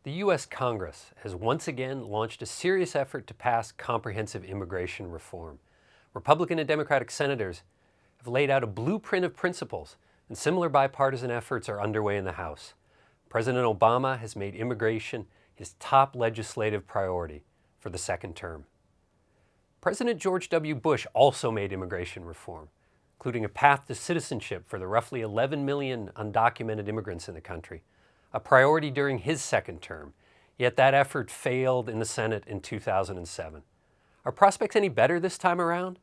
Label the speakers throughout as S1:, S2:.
S1: The U.S. Congress has once again launched a serious effort to pass comprehensive immigration reform. Republican and Democratic senators have laid out a blueprint of principles, and similar bipartisan efforts are underway in the House. President Obama has made immigration his top legislative priority for the second term. President George W. Bush also made immigration reform, including a path to citizenship for the roughly 11 million undocumented immigrants in the country, a priority during his second term, yet that effort failed in the Senate in 2007. Are prospects any better this time around?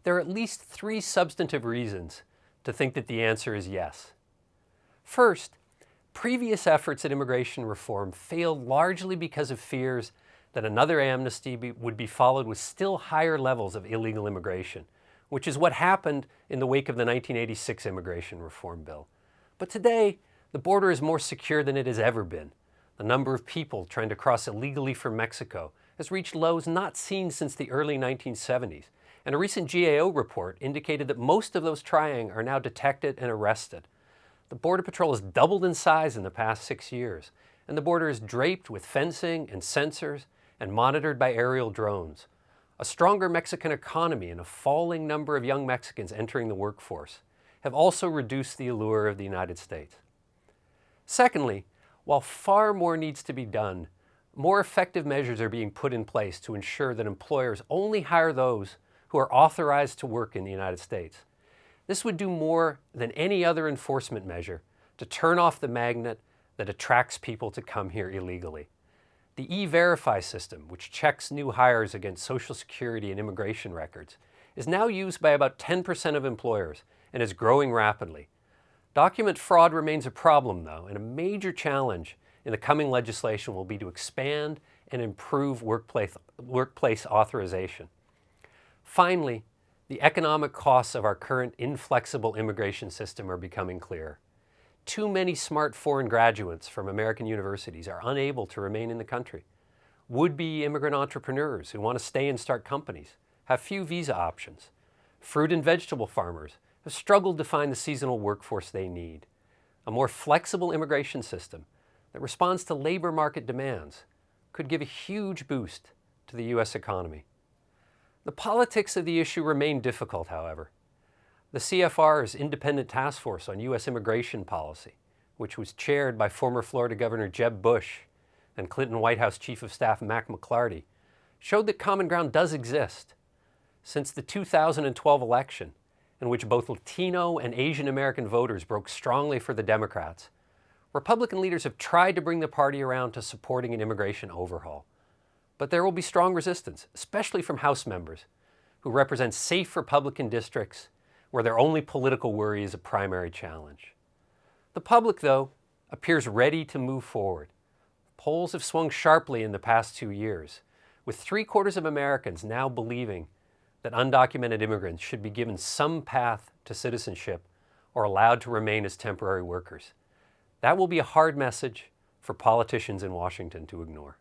S1: There are at least three substantive reasons to think that the answer is yes. First, previous efforts at immigration reform failed largely because of fears that another amnesty would be followed with still higher levels of illegal immigration, which is what happened in the wake of the 1986 immigration reform bill. But today, the border is more secure than it has ever been. The number of people trying to cross illegally from Mexico has reached lows not seen since the early 1970s, and a recent GAO report indicated that most of those trying are now detected and arrested. The Border Patrol has doubled in size in the past 6 years, and the border is draped with fencing and sensors and monitored by aerial drones. A stronger Mexican economy and a falling number of young Mexicans entering the workforce have also reduced the allure of the United States. Secondly, while far more needs to be done, more effective measures are being put in place to ensure that employers only hire those who are authorized to work in the United States. This would do more than any other enforcement measure to turn off the magnet that attracts people to come here illegally. The E-Verify system, which checks new hires against Social Security and immigration records, is now used by about 10% of employers and is growing rapidly. Document fraud remains a problem, though, and a major challenge in the coming legislation will be to expand and improve workplace authorization. Finally, the economic costs of our current inflexible immigration system are becoming clear. Too many smart foreign graduates from American universities are unable to remain in the country. Would-be immigrant entrepreneurs who want to stay and start companies have few visa options. Fruit and vegetable farmers have struggled to find the seasonal workforce they need. A more flexible immigration system that responds to labor market demands could give a huge boost to the U.S. economy. The politics of the issue remain difficult, however. The CFR's independent task force on U.S. immigration policy, which was chaired by former Florida Governor Jeb Bush and Clinton White House Chief of Staff Mack McLarty, showed that common ground does exist. Since the 2012 election, in which both Latino and Asian American voters broke strongly for the Democrats, Republican leaders have tried to bring the party around to supporting an immigration overhaul. But there will be strong resistance, especially from House members, who represent safe Republican districts where their only political worry is a primary challenge. The public, though, appears ready to move forward. Polls have swung sharply in the past 2 years, with 3/4 of Americans now believing that undocumented immigrants should be given some path to citizenship or allowed to remain as temporary workers. That will be a hard message for politicians in Washington to ignore.